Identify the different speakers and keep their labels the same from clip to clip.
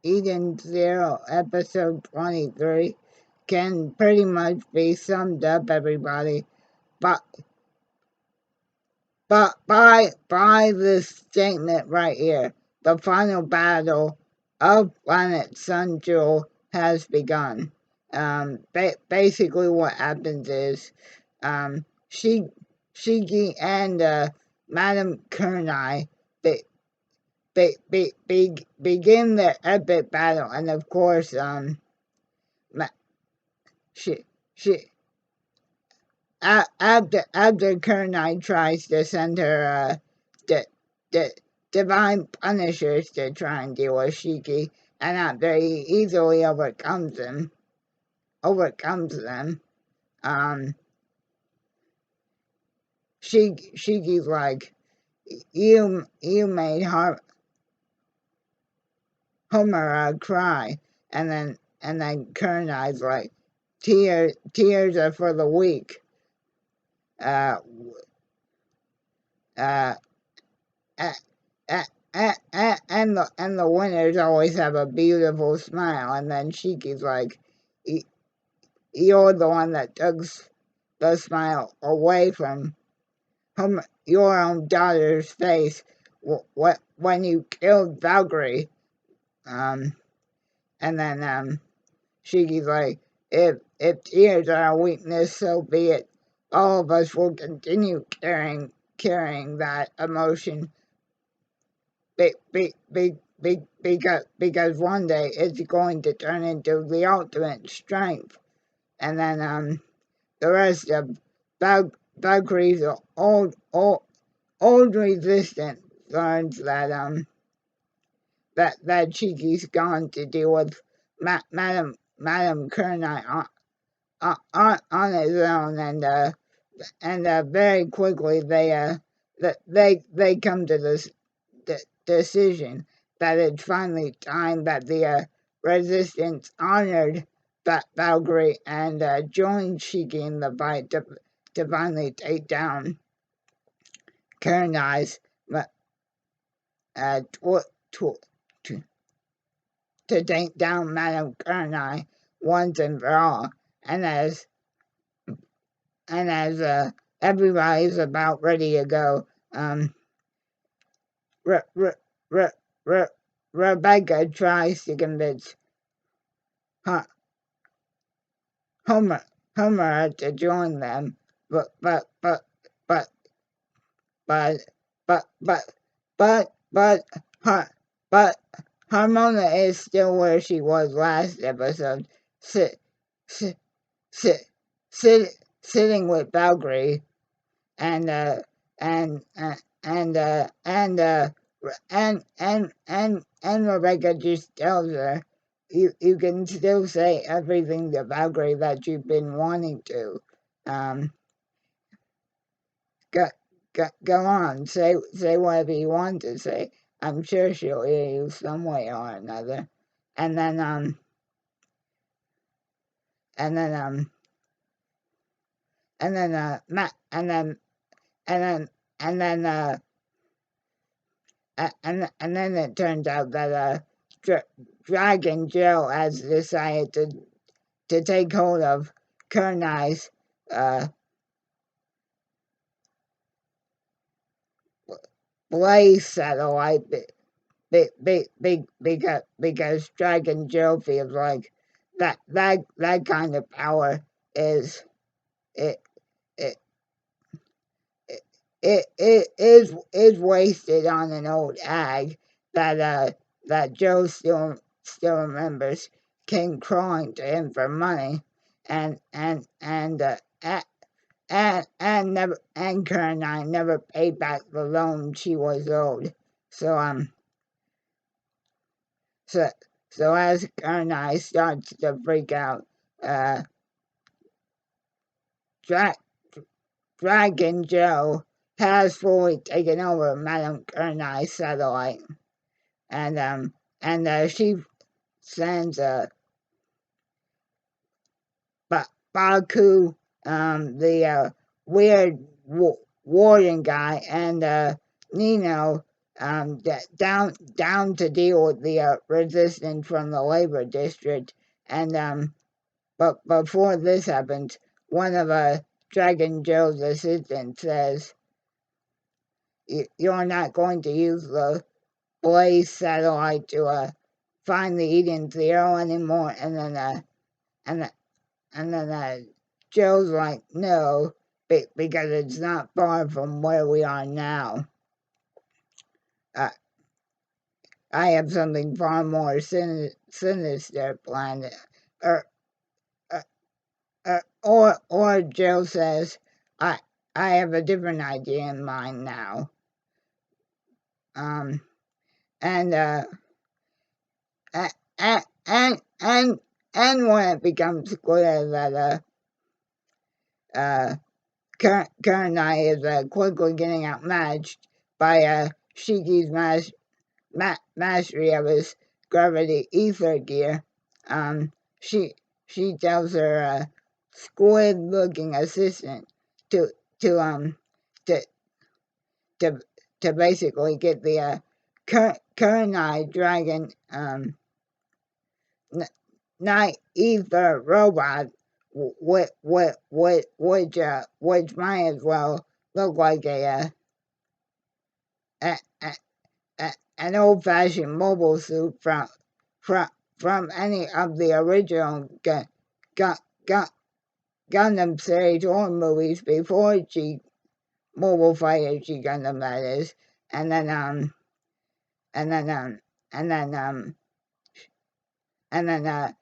Speaker 1: Eden Zero, episode 23, can pretty much be summed up, everybody. But by this statement right here, the final battle of Planet Sun Jewel has begun. Basically, what happens is, um, Shiki and Madame Kurnai begin their epic battle, and of course, she she after Kurnai tries to send her the the divine punishers to try and deal with Shiki, and after he easily overcomes them, um, Shiki's like, you made Homura cry, and then Kurnai's like, tears are for the weak. Uh, uh, a- and the winners always have a beautiful smile. And then Shiki's like, You're the one that took the smile away from your own daughter's face when you killed Valkyrie." Um, and then Shiki's like, if tears are a weakness, so be it. All of us will continue carrying that emotion because one day it's going to turn into the ultimate strength. And then the rest of Valkyrie's old resistance learns that Shiki's gone to deal with Madame Kurnai on his own, and very quickly they come to this decision that it's finally time that the resistance honored Valkyrie and joined Shiki in the fight to finally take down Kurnai's tw- tw- to, to take down Madame Kurnai once and for all. And as everybody's about ready to go, Re- Re- Re- Re- Rebecca tries to convince Ho- Homer to join them, but but but but but but but but but her but Harmona is still where she was last episode, sit, sit, sit, sitting with Valkyrie, and and uh, and uh, and uh, and Rebecca just tells her, you can still say everything to Valkyrie that you've been wanting to. Um, go, go on, say whatever you want to say. I'm sure she'll hear you some way or another. And then and then and then and then and then and then it turns out that Dragon Joe has decided to take hold of Kurnai's uh, Blaze satellite because Dragon Joe feels like that kind of power is it it it is wasted on an old hag that Joe still remembers came crawling to him for money, and Karen and I never paid back the loan she was owed. So so so as Karen and I starts to freak out, uh, Dra- Dragon Joe has fully taken over Madame Kernai's satellite, and she sends Baku, the weird warden guy, and Nino down to deal with the resistance from the labor district. And but before this happens, one of Dragon Joe's assistants says, "You're not going to use the Blaze satellite to find the Eden Zero anymore." And and then Joe's like, "No, because it's not far from where we are now. Uh, I have something far more sinister planned." Or, uh, or Joe says, "I I have a different idea in mind now." Um, and and and and and when it becomes clear that uh Kurenai is quickly getting outmatched by Shiki's mastery of his gravity ether gear, um, she she tells her squid-looking assistant to to um to to to basically get the Kurenai dragon night ether robot, which might as well look like a, an old-fashioned mobile suit from from any of the original Gun, Gun, Gundam series or movies before G Mobile Fighter G Gundam, that is. And then and then and then and then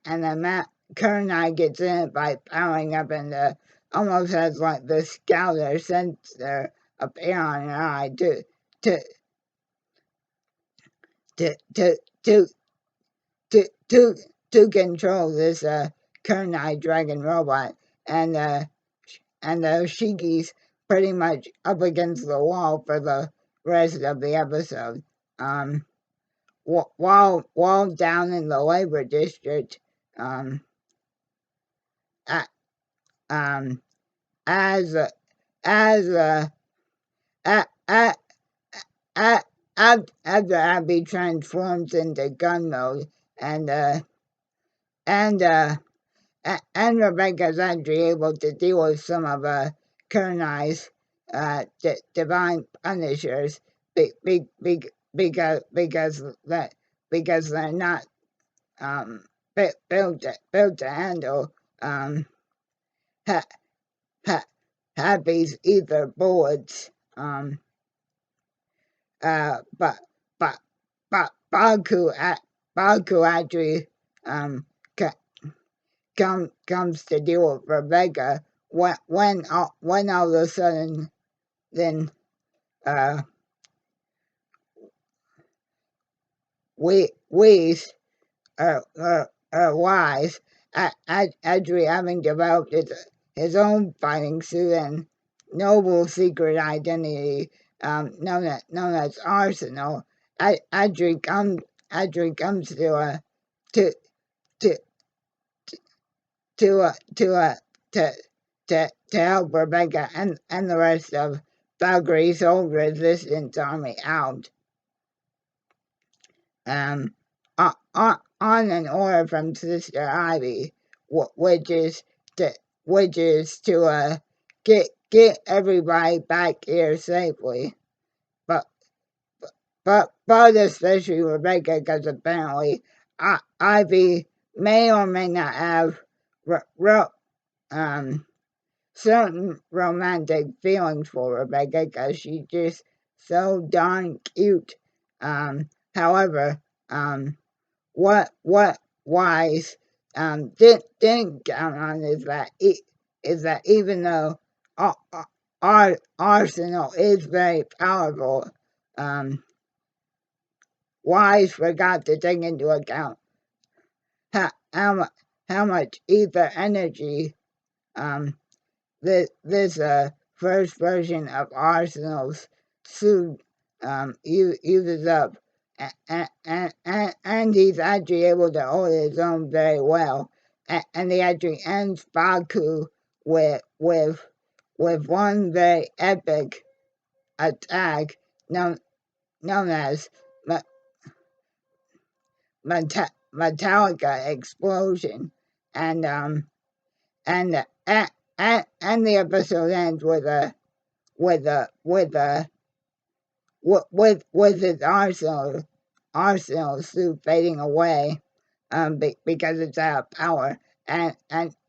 Speaker 1: and then Matt Kurenai gets in it by powering up, and almost has like the scouter sensor appear on her eye to to to to to to control this Kurenai dragon robot. And Shiki's pretty much up against the wall for the rest of the episode. Um, while down in the labor district, um, uh, um, as as a, a, after Abby transforms into gun mode, and and uh, and Rebecca's actually able to deal with some of Kurenai's divine punishers, because they're not built to handle um, ha, ha, Happy's ether bullets. But but Baku actually um, comes to deal with Rebecca when all of a sudden then uh, we are wise actually having developed his own fighting suit and noble secret identity, known as Arsenal. Adri comes to to to uh, to uh, to to help Rebecca and the rest of Valkyrie's old resistance army out. Um, on an order from Sister Ivy, which is to get everybody back here safely. But but especially Rebecca, because apparently Ivy may or may not have um certain romantic feelings for Rebecca, because she's just so darn cute. However, what Wise didn't count on is that even though our Arsenal is very powerful, um, Wise forgot to take into account how much ether energy um, this first version of Arsenal's suit uses up, and he's actually able to hold his own very well, and he actually ends Baku with one very epic attack known known as Metallica Explosion, and and the episode ends with a with a with a with its arsenal suit fading away, because it's out of power, and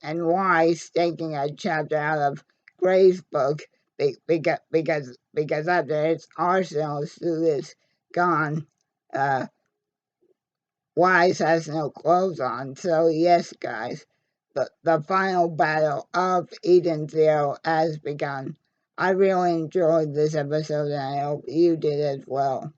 Speaker 1: Wise taking a chapter out of Gray's book, because after its arsenal suit is gone, uh, Wise has no clothes on. So yes, guys, the final battle of Eden Zero has begun. I really enjoyed this episode, and I hope you did as well.